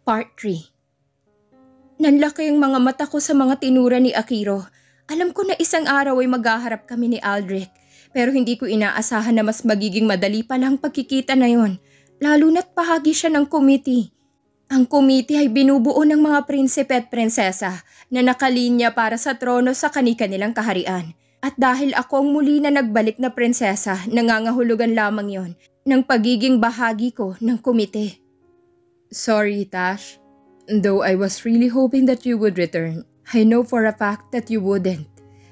Part 3. Nanlaki ang mga mata ko sa mga tinura ni Akiro. Alam ko na isang araw ay maghaharap kami ni Aldrich, pero hindi ko inaasahan na mas magiging madali pala ang pagkikita na yon, lalo na't bahagi siya ng committee. Ang committee ay binubuo ng mga prinsipe at prinsesa na nakalinya para sa trono sa kani-kanilang kaharian. At dahil ako ang muli na nagbalik na prinsesa, nangangahulugan lamang yon ng pagiging bahagi ko ng komite. Sorry, Tash. Though I was really hoping that you would return, I know for a fact that you wouldn't.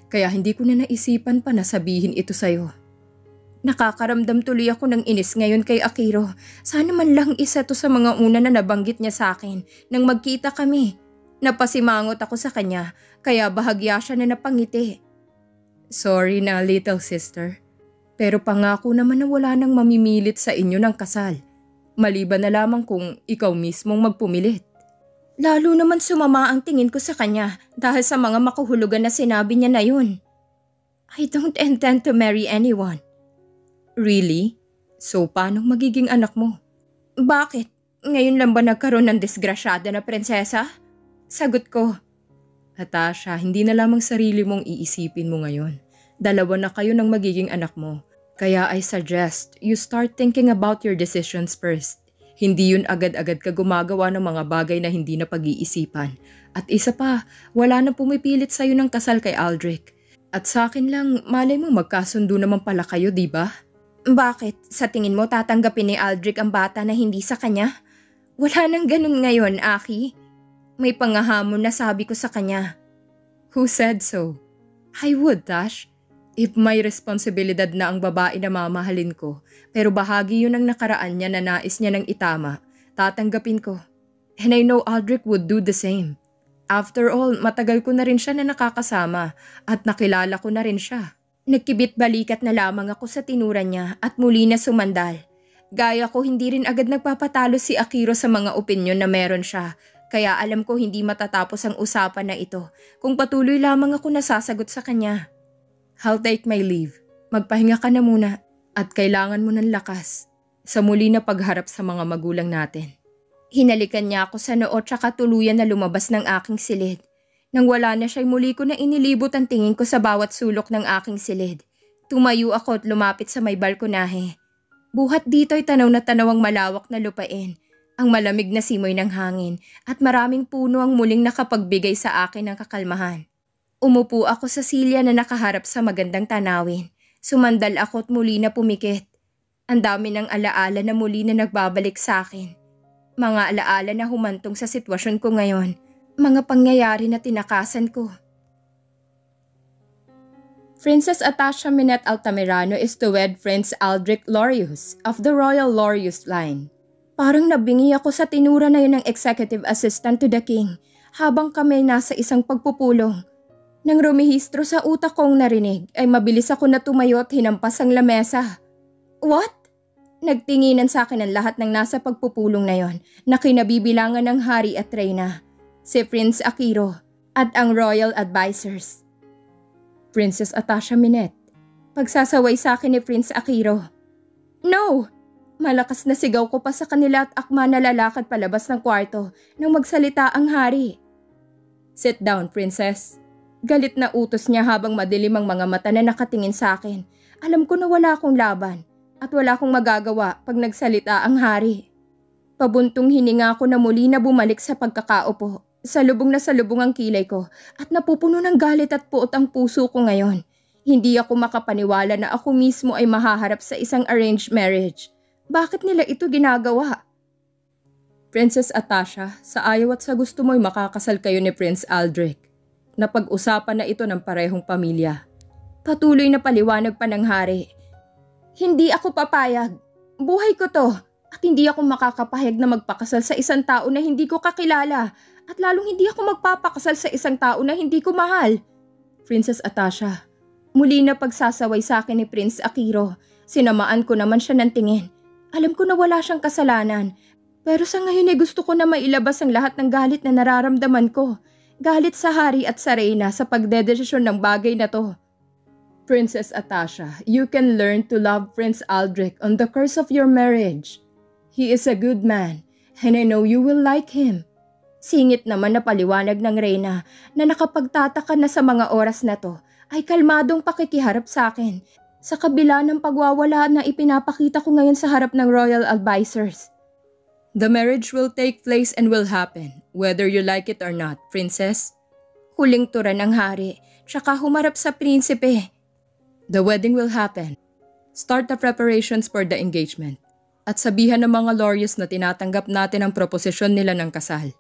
Kaya hindi ko na naisipan pa na sabihin ito sa'yo. Nakakaramdam tuloy ako ng inis ngayon kay Akiro. Sana man lang isa to sa mga una na nabanggit niya sa akin nang magkita kami. Napasimangot ako sa kanya, kaya bahagya siya na napangiti. Sorry na, little sister. Pero pangako naman na wala nang mamimilit sa inyo ng kasal. Maliban na lamang kung ikaw mismong magpumilit. Lalo naman sumama ang tingin ko sa kanya dahil sa mga makahulugan na sinabi niya na yun. I don't intend to marry anyone. Really? So paano magiging anak mo? Bakit? Ngayon lang ba nagkaroon ng disgrasyada na prinsesa? Sagot ko. Natasha, hindi na lamang sarili mong iisipin mo ngayon. Dalawa na kayo ng magiging anak mo. Kaya I suggest you start thinking about your decisions first. Hindi yun agad-agad ka gumagawa ng mga bagay na hindi na pag-iisipan. At isa pa, wala na pumipilit sa'yo ng kasal kay Aldrich. At sa akin lang, malay mo magkasundo naman pala kayo, di ba? Bakit? Sa tingin mo tatanggapin ni Aldrich ang bata na hindi sa kanya? Wala nang ganun ngayon, Aki. May pangahamon na sabi ko sa kanya. Who said so? I would, Tash. If may responsibilidad na ang babae na mamahalin ko, pero bahagi yun ng nakaraan niya na nais niya ng itama, tatanggapin ko. And I know Aldrich would do the same. After all, matagal ko na rin siya na nakakasama at nakilala ko na rin siya. Nagkibit-balikat na lamang ako sa tinura niya at muli na sumandal. Gaya ko hindi rin agad nagpapatalo si Akiro sa mga opinyon na meron siya, kaya alam ko hindi matatapos ang usapan na ito kung patuloy lamang ako nasasagot sa kanya. I'll take my leave. Magpahinga ka na muna at kailangan mo ng lakas sa muli na pagharap sa mga magulang natin. Hinalikan niya ako sa noo tsaka tuluyan na lumabas ng aking silid. Nang wala na siya, muli ko na inilibot ang tingin ko sa bawat sulok ng aking silid. Tumayo ako at lumapit sa may balkonahe. Buhat dito ay tanaw na tanaw ang malawak na lupain, ang malamig na simoy ng hangin at maraming puno ang muling nakapagbigay sa akin ng kakalmahan. Umupo ako sa silya na nakaharap sa magandang tanawin. Sumandal ako at muli na pumikit. Ang dami ng alaala na muli na nagbabalik sa akin. Mga alaala na humantong sa sitwasyon ko ngayon. Mga pangyayari na tinakasan ko. Princess Atasha Minette Altamirano is to wed Prince Aldrich Lorius of the Royal Lorius line. Parang nabingi ako sa tinura na yun ng executive assistant to the king habang kami nasa isang pagpupulong. Nang rumihistro sa utak kong narinig, ay mabilis ako na tumayo at hinampas ang lamesa. What? Nagtinginan sa akin ang lahat ng nasa pagpupulong na yon na kinabibilangan ng hari at reyna, si Prince Akiro at ang royal advisors. Princess Atasha Minette, pagsasaway sa akin ni Prince Akiro. No! Malakas na sigaw ko pa sa kanila at akma na lalakad palabas ng kwarto nang magsalita ang hari. Sit down, princess. Galit na utos niya habang madilim ang mga mata na nakatingin sa akin. Alam ko na wala akong laban at wala akong magagawa pag nagsalita ang hari. Pabuntong hininga ako na muli na bumalik sa pagkakaupo. Salubong ang kilay ko at napupuno ng galit at puot ang puso ko ngayon. Hindi ako makapaniwala na ako mismo ay mahaharap sa isang arranged marriage. Bakit nila ito ginagawa? Princess Atasha, sa ayaw at sa gusto mo'y makakasal kayo ni Prince Aldrich. Napag-usapan na ito ng parehong pamilya. Patuloy na paliwanag pa ng hari. Hindi ako papayag. Buhay ko to. At hindi ako makakapahayag na magpakasal sa isang tao na hindi ko kakilala. At lalong hindi ako magpapakasal sa isang tao na hindi ko mahal. Princess Atasha, muli na pagsasaway sa akin ni Prince Akiro. Sinamaan ko naman siya ng tingin. Alam ko na wala siyang kasalanan. Pero sa ngayon ay gusto ko na mailabas ang lahat ng galit na nararamdaman ko. Galit sa hari at sa reyna sa pagdedesisyon ng bagay na to. Princess Atasha, you can learn to love Prince Aldrich on the curse of your marriage. He is a good man, And I know you will like him. Singit naman na paliwanag ng Reyna na nakapagtataka na sa mga oras na to ay kalmadong pakikiharap sa akin sa kabila ng pagwawala na ipinapakita ko ngayon sa harap ng royal advisors. The marriage will take place and will happen, whether you like it or not, princess. Huling tura ng hari, tsaka humarap sa prinsipe. The wedding will happen. Start the preparations for the engagement. At sabihan ng mga Lorius na tinatanggap natin ang proposisyon nila ng kasal.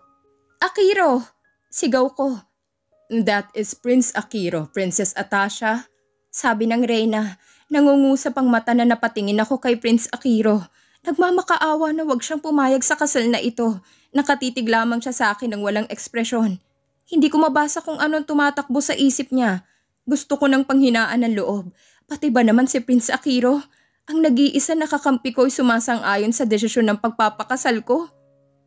Akiro! Sigaw ko. That is Prince Akiro, Princess Atasha. Sabi ng Reyna, nangungusap ang mata na napatingin ako kay Prince Akiro. Nagmamakaawa na wag siyang pumayag sa kasal na ito. Nakatitig lamang siya sa akin ng walang ekspresyon. Hindi ko mabasa kung anong tumatakbo sa isip niya. Gusto ko ng panghinaan ng loob. Pati ba naman si Prince Akiro? Ang nag-iisa na kakampi ko'y sumasang-ayon sa desisyon ng pagpapakasal ko.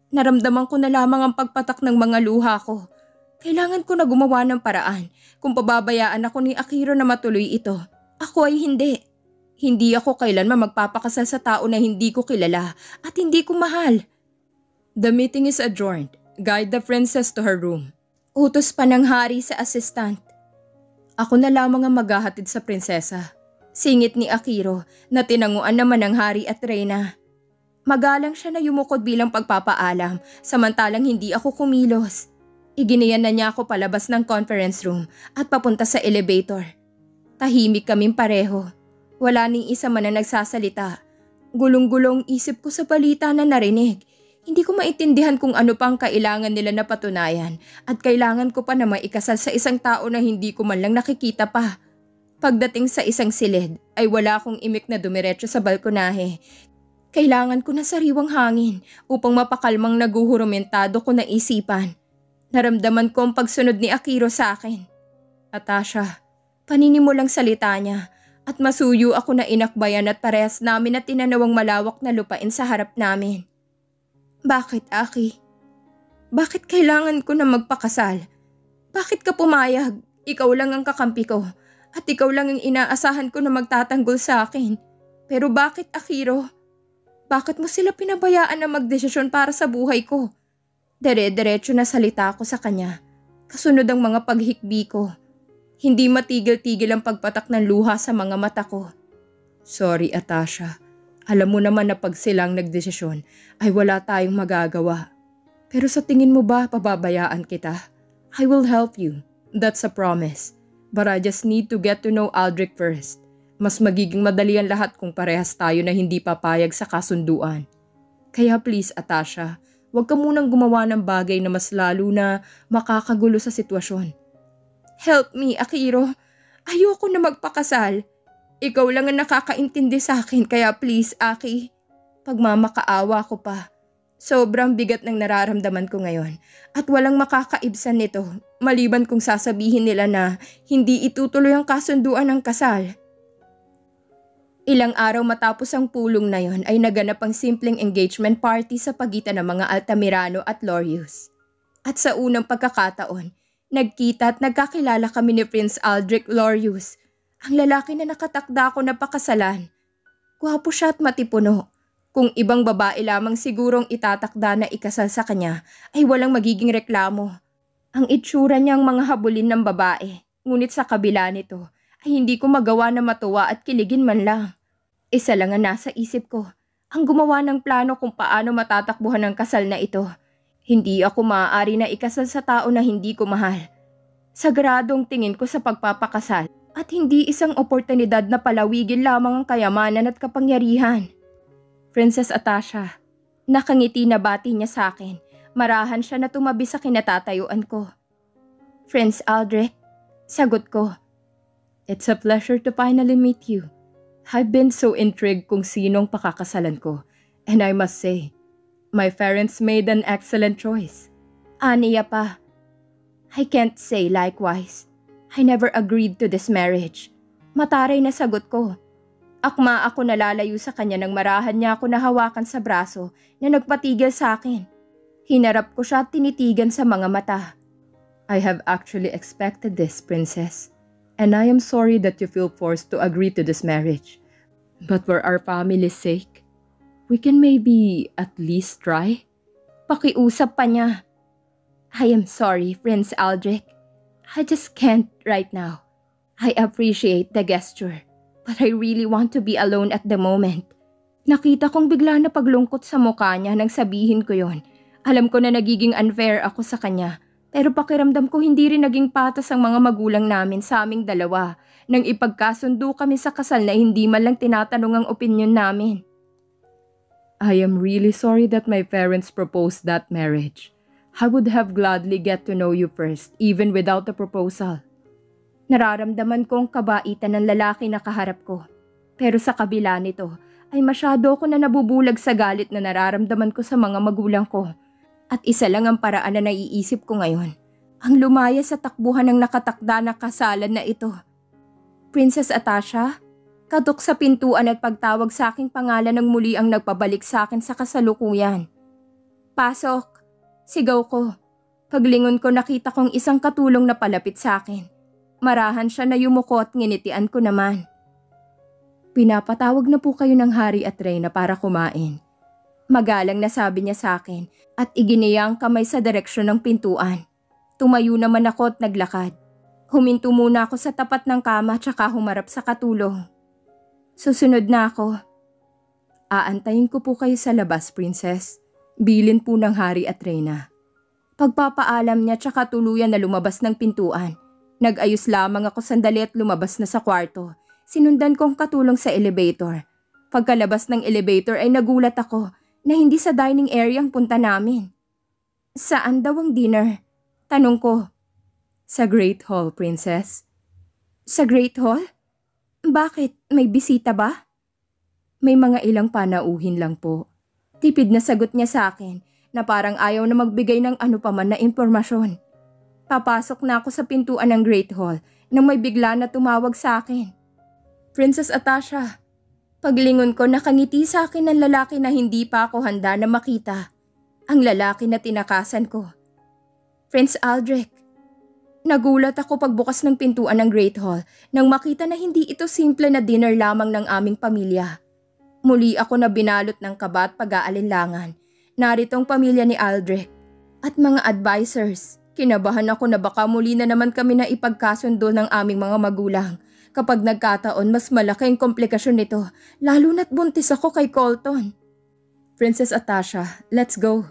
Naramdaman ko na lamang ang pagpatak ng mga luha ko. Kailangan ko na gumawa ng paraan kung pababayaan ako ni Akiro na matuloy ito. Ako ay hindi. Hindi ako kailanman magpapakasal sa tao na hindi ko kilala at hindi ko mahal. The meeting is adjourned. Guide the princess to her room. Utos pa ng hari sa assistant. Ako na lamang ang maghahatid sa prinsesa. Singit ni Akiro na tinanguan naman ng hari at Reyna. Magalang siya na yumukod bilang pagpapaalam samantalang hindi ako kumilos. Iginiyan na niya ako palabas ng conference room at papunta sa elevator. Tahimik kaming pareho. Wala ning isa man na nagsasalita. Gulong-gulong isip ko sa balita na narinig. Hindi ko maintindihan kung ano pang kailangan nila na patunayan at kailangan ko pa na maikasal sa isang tao na hindi ko man lang nakikita pa. Pagdating sa isang silid ay wala akong imik na dumiretso sa balkonahe. Kailangan ko na sariwang hangin upang mapakalmang naguhurumentado ko na isipan. Naramdaman ko ang pagsunod ni Akiro sa akin. Atasha, paninimulang salita niya at masuyo ako na inakbayan at parehas namin na tinanawang malawak na lupain sa harap namin. Bakit, Aki? Bakit kailangan ko na magpakasal? Bakit ka pumayag? Ikaw lang ang kakampi ko at ikaw lang ang inaasahan ko na magtatanggol sa akin. Pero bakit, Akiro? Bakit mo sila pinabayaan na magdesisyon para sa buhay ko? Dire-diretso na salita ako sa kanya. Kasunod ang mga paghikbi ko. Hindi matigil-tigil ang pagpatak ng luha sa mga mata ko. Sorry, Atasha. Alam mo naman na pag silang nagdesisyon ay wala tayong magagawa. Pero sa tingin mo ba pababayaan kita? I will help you. That's a promise. But I just need to get to know Aldrich first. Mas magiging madali ang lahat kung parehas tayo na hindi papayag sa kasunduan. Kaya please, Atasha, huwag ka munang gumawa ng bagay na mas lalo na makakagulo sa sitwasyon. Help me, Akiro. Ayoko na magpakasal. Ikaw lang ang nakakaintindi sa akin kaya please, Aki. Pagmamakaawa ko pa. Sobrang bigat ng nararamdaman ko ngayon at walang makakaibsan nito maliban kung sasabihin nila na hindi itutuloy ang kasunduan ng kasal. Ilang araw matapos ang pulong na yon ay naganap ang simpleng engagement party sa pagitan ng mga Altamirano at Lorius. At sa unang pagkakataon, nagkita at nagkakilala kami ni Prince Aldrich Lorius, ang lalaki na nakatakda ko na pakasalan. Gwapo siya at matipuno. Kung ibang babae lamang sigurong itatakda na ikasal sa kanya ay walang magiging reklamo. Ang itsura niyang mga habulin ng babae, ngunit sa kabila nito ay hindi ko magawa na matuwa at kiligin man lang. Isa lang ang nasa isip ko, ang gumawa ng plano kung paano matatakbuhan ang kasal na ito. Hindi ako maaari na ikasal sa tao na hindi ko mahal. Sagradong tingin ko sa pagpapakasal at hindi isang oportunidad na palawigin lamang ang kayamanan at kapangyarihan. Princess Atasha, nakangiti na bati niya sa akin. Marahan siya na tumabi sa kinatatayuan ko. Prince Aldrich, sagot ko. It's a pleasure to finally meet you. I've been so intrigued kung sinong pakakasalan ko. And I must say, my parents made an excellent choice. Aniya pa. I can't say likewise. I never agreed to this marriage. Mataray na sagot ko. Akma ako nalalayo sa kanya nang marahan niya ako nahawakan sa braso na nagpatigil sa akin. Hinarap ko siya at tinitigan sa mga mata. I have actually expected this, Princess. And I am sorry that you feel forced to agree to this marriage. But for our family's sake, we can maybe at least try. Pakiusap pa niya. I am sorry, Prince Aldrich. I just can't right now. I appreciate the gesture, but I really want to be alone at the moment. Nakita kong bigla na paglungkot sa mukha niya nang sabihin ko yon. Alam ko na nagiging unfair ako sa kanya, pero pakiramdam ko hindi rin naging patas ang mga magulang namin sa aming dalawa nang ipagkasundo kami sa kasal na hindi man lang tinatanong ang opinyon namin. I am really sorry that my parents proposed that marriage. I would have gladly get to know you first, even without the proposal. Nararamdaman kong kabaitan ng lalaki na kaharap ko. Pero sa kabila nito, ay masyado ko na nabubulag sa galit na nararamdaman ko sa mga magulang ko. At isa lang ang paraan na naiisip ko ngayon, ang lumaya sa takbuhan ng nakatakda na kasalan na ito. Princess Atasha, katok sa pintuan at pagtawag sa aking pangalan ng muli ang nagpabalik sa akin sa kasalukuyan. Pasok! Sigaw ko. Paglingon ko nakita kong isang katulong na palapit sa akin. Marahan siya na yumuko at nginitian ko naman. Pinapatawag na po kayo ng Hari at Reyna para kumain. Magalang na sabi niya sa akin at iginiya ang kamay sa direksyon ng pintuan. Tumayo naman ako at naglakad. Huminto muna ako sa tapat ng kama tsaka humarap sa katulong. Susunod na ako. Aantayin ko po kayo sa labas, Princess. Bilin po ng Hari at Reyna. Pagpapaalam niya tsaka tuluyan na lumabas ng pintuan. Nag-ayos lamang ako sandali at lumabas na sa kwarto. Sinundan kong katulong sa elevator. Pagkalabas ng elevator ay nagulat ako na hindi sa dining area ang punta namin. Saan daw ang dinner? Tanong ko. Sa Great Hall, Princess. Sa Great Hall? Bakit? May bisita ba? May mga ilang panauhin lang po. Tipid na sagot niya sa akin na parang ayaw na magbigay ng ano pa man na impormasyon. Papasok na ako sa pintuan ng Great Hall nang may bigla na tumawag sa akin. Princess Atasha. Paglingon ko nakangiti sa akin ng lalaki na hindi pa ako handa na makita. Ang lalaki na tinakasan ko. Prince Aldrich. Nagulat ako pagbukas ng pintuan ng Great Hall nang makita na hindi ito simple na dinner lamang ng aming pamilya. Muli ako na binalot ng kaba at pag-aalinlangan. Naritong pamilya ni Aldrich at mga advisors. Kinabahan ako na baka muli na naman kami na ipagkasundo ng aming mga magulang. Kapag nagkataon, mas malaki ang komplikasyon nito, lalo na't buntis ako kay Colton. Princess Atasha, let's go.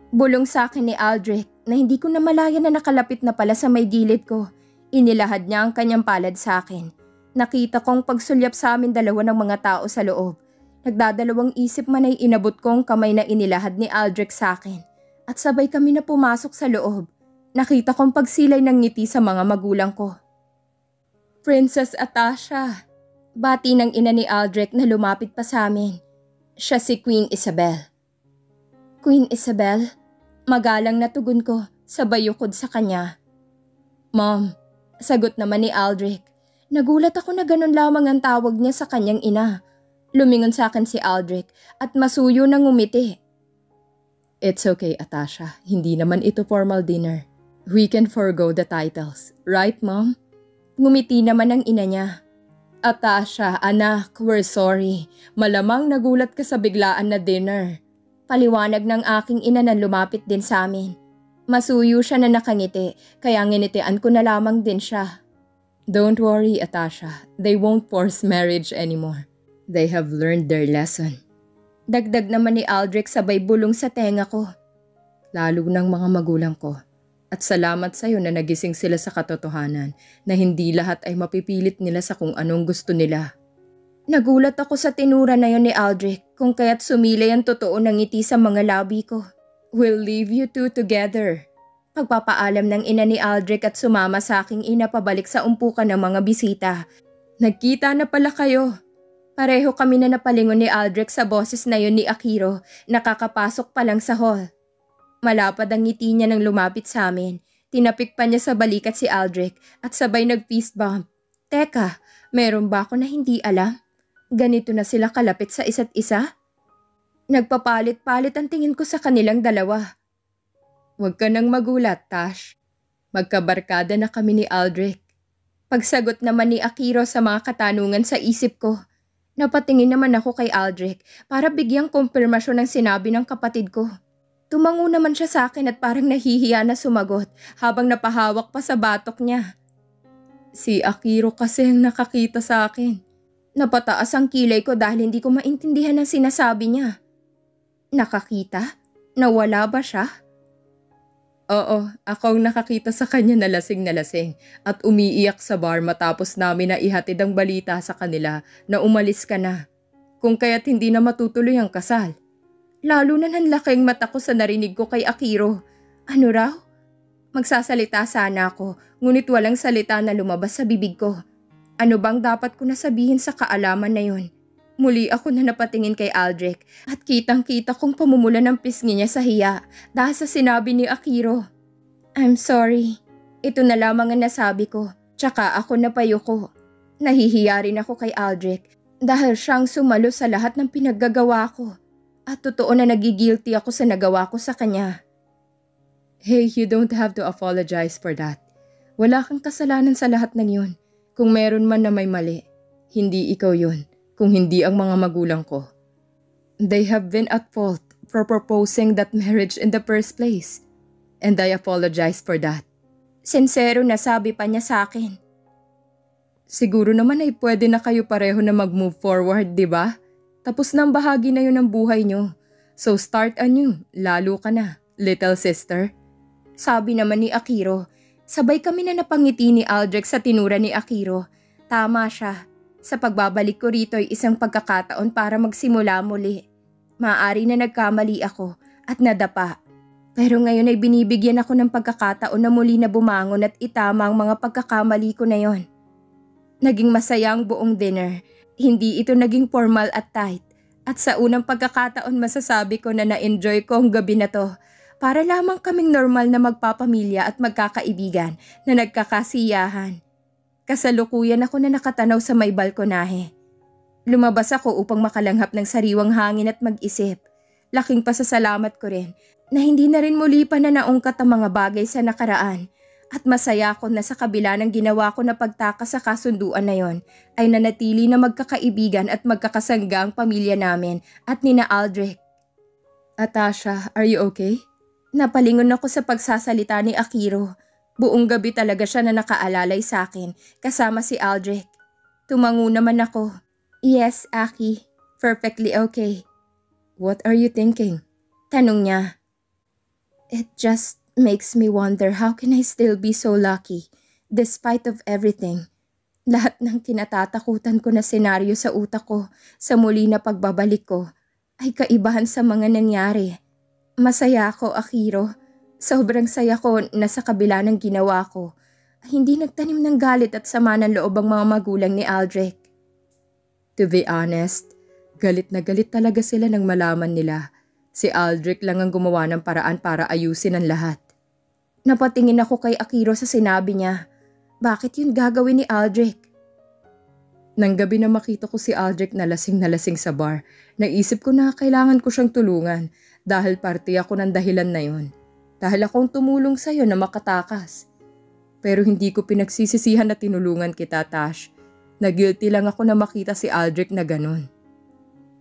Bulong sa akin ni Aldrich na hindi ko namalayan na nakalapit na pala sa may gilid ko. Inilahad niya ang kanyang palad sa akin. Nakita kong pagsulyap sa amin dalawa ng mga tao sa loob. Nagdadalawang isip man ay inabot ko ang kamay na inilahad ni Aldrich sa akin. At sabay kami na pumasok sa loob. Nakita kong pagsilay ng ngiti sa mga magulang ko. Princess Atasha. Bati ng ina ni Aldrich na lumapit pa sa amin. Siya si Queen Isabel. Queen Isabel? Magalang na tugon ko, sabay yukod sa kanya. Mom, sagot naman ni Aldrich. Nagulat ako na ganun lamang ang tawag niya sa kanyang ina. Lumingon sa akin si Aldrich at masuyo na ngumiti. It's okay, Atasha. Hindi naman ito formal dinner. We can forgo the titles. Right, Mom? Ngumiti naman ang ina niya. Atasha, anak, we're sorry. Malamang nagulat ka sa biglaan na dinner. Paliwanag ng aking ina na lumapit din sa amin. Masuyo siya na nakangiti, kaya nginitian ko na lamang din siya. Don't worry, Atasha. They won't force marriage anymore. They have learned their lesson. Dagdag naman ni Aldrich sabay bulong sa tenga ko. Lalo ng mga magulang ko. At salamat sa iyo na nagising sila sa katotohanan na hindi lahat ay mapipilit nila sa kung anong gusto nila. Nagulat ako sa tinura na yon ni Aldrich kung kaya't sumilay ang totoo ng ngiti sa mga labi ko. We'll leave you two together. Pagpapaalam ng ina ni Aldrich at sumama sa aking ina pabalik sa umpukan ng mga bisita. Nagkita na pala kayo. Pareho kami na napalingon ni Aldrich sa boses na yon ni Akiro, nakakapasok pa lang sa hall. Malapad ang ngiti niya nang lumapit sa amin. Tinapik pa niya sa balikat si Aldrich at sabay nag-fist bump. Teka, meron ba ako na hindi alam? Ganito na sila kalapit sa isa't isa? Nagpapalit-palit ang tingin ko sa kanilang dalawa. Huwag ka nang magulat, Tash. Magkabarkada na kami ni Aldrich. Pagsagot naman ni Akiro sa mga katanungan sa isip ko. Napatingin naman ako kay Aldrich para bigyang kumpirmasyon ng sinabi ng kapatid ko. Tumango naman siya sa akin at parang nahihiya na sumagot habang napahawak pa sa batok niya. Si Akiro kasi ang nakakita sa akin. Napataas ang kilay ko dahil hindi ko maintindihan ang sinasabi niya. Nakakita? Nawala ba siya? Oo, ako ang nakakita sa kanya na lasing at umiiyak sa bar matapos namin na ihatid ang balita sa kanila na umalis ka na. Kung kaya't hindi na matutuloy ang kasal. Lalo na nanlaki ang mata ko sa narinig ko kay Akiro. Ano raw? Magsasalita sana ako, ngunit walang salita na lumabas sa bibig ko. Ano bang dapat ko nasabihin sa kaalaman na yun? Muli ako na napatingin kay Aldrich at kitang-kita kong pamumula ng pisngi niya sa hiya dahil sa sinabi ni Akiro. I'm sorry. Ito na lamang ang nasabi ko, tsaka ako napayuko. Nahihiya rin ako kay Aldrich dahil siyang sumalo sa lahat ng pinaggagawa ko. At totoo na nagigilty ako sa nagawa ko sa kanya. Hey, you don't have to apologize for that. Wala kang kasalanan sa lahat ng yun. Kung meron man na may mali, hindi ikaw yun, kung hindi ang mga magulang ko. They have been at fault for proposing that marriage in the first place. And I apologize for that. Sincero na sabi pa niya sa akin. Siguro naman ay pwede na kayo pareho na mag-move forward, di ba? Tapos nang bahagi na yun ng buhay nyo. So start anew, lalo ka na, little sister. Sabi naman ni Akiro. Sabay kami na napangiti ni Aldrich sa tinura ni Akiro. Tama siya. Sa pagbabalik ko rito ay isang pagkakataon para magsimula muli. Maaari na nagkamali ako at nadapa. Pero ngayon ay binibigyan ako ng pagkakataon na muli na bumangon at itama ang mga pagkakamali ko na yon. Naging masaya ang buong dinner. Hindi ito naging formal at tight. At sa unang pagkakataon masasabi ko na na-enjoy ko ang gabi na to. Para lamang kaming normal na magpapamilya at magkakaibigan na nagkakasiyahan. Kasalukuyan ako na nakatanaw sa may balkonahe. Lumabas ako upang makalanghap ng sariwang hangin at mag-isip. Laking pasasalamat ko rin na hindi na rin muli pa na naungkat ang mga bagay sa nakaraan. At masaya ako na sa kabila ng ginawa ko na pagtakas sa kasunduan na yon ay nanatili na magkakaibigan at magkakasangga ang pamilya namin at nina Aldrich. Atasha, are you okay? Napalingon ako sa pagsasalita ni Akiro. Buong gabi talaga siya na nakaalalay sa akin kasama si Aldrich. Tumango naman ako. Yes, Aki. Perfectly okay. What are you thinking? Tanong niya. It just makes me wonder how can I still be so lucky despite of everything. Lahat ng kinatatakutan ko na senaryo sa utak ko sa muli na pagbabalik ko ay kaibahan sa mga nangyari. Masaya ako, Akiro. Sobrang saya ko na sa kabila ng ginawa ko ay hindi nagtanim ng galit at sama ng loob ang mga magulang ni Aldrich. To be honest, galit na galit talaga sila nang malaman nila. Si Aldrich lang ang gumawa ng paraan para ayusin ang lahat. Napatingin ako kay Akiro sa sinabi niya. Bakit yun gagawin ni Aldrich? Nang gabi na makita ko si Aldrich na lasing sa bar, naisip ko na kailangan ko siyang tulungan dahil parte ako ng dahilan na yun. Dahil akong tumulong sa'yo na makatakas. Pero hindi ko pinagsisisihan na tinulungan kita, Tash. Na-guilty lang ako na makita si Aldrich na ganun.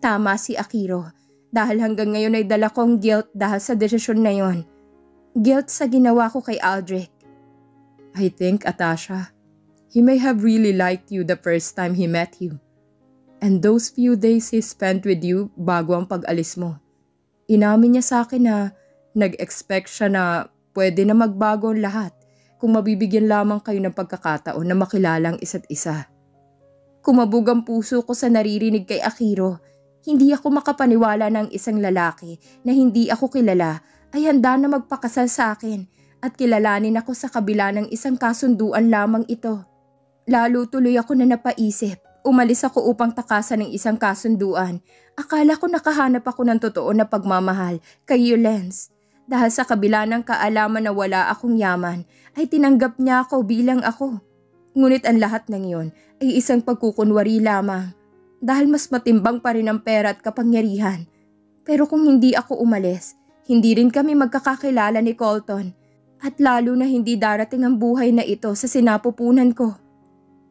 Tama si Akiro. Dahil hanggang ngayon ay dala kong guilt dahil sa desisyon na yon. Guilt sa ginawa ko kay Aldrich. I think, Atasha, he may have really liked you the first time he met you. And those few days he spent with you bago ang pag-alis mo. Inamin niya sa akin na nag-expect siya na pwede na magbago ang lahat kung mabibigyan lamang kayo ng pagkakataon na makilala ang isa't isa. Kumabog ang puso ko sa naririnig kay Akiro. Hindi ako makapaniwala ng isang lalaki na hindi ako kilala ay handa na magpakasal sa akin at kilalanin ako sa kabila ng isang kasunduan lamang ito. Lalo tuloy ako na napaisip. Umalis ako upang takasan ng isang kasunduan. Akala ko nakahanap ako ng totoo na pagmamahal kay Yulens. Dahil sa kabila ng kaalaman na wala akong yaman, ay tinanggap niya ako bilang ako. Ngunit ang lahat ng iyon ay isang pagkukunwari lamang. Dahil mas matimbang pa rin ang pera at kapangyarihan. Pero kung hindi ako umalis, hindi rin kami magkakakilala ni Colton. At lalo na hindi darating ang buhay na ito sa sinapupunan ko.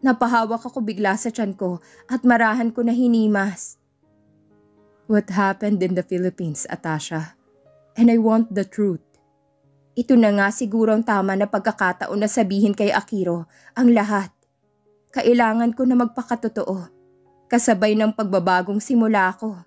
Napahawak ako bigla sa tiyan ko at marahan ko na hinimas. What happened in the Philippines, Atasha? And I want the truth. Ito na nga siguro ang tama na pagkakataon na sabihin kay Akiro ang lahat. Kailangan ko na magpakatotoo, kasabay ng pagbabagong simula ko.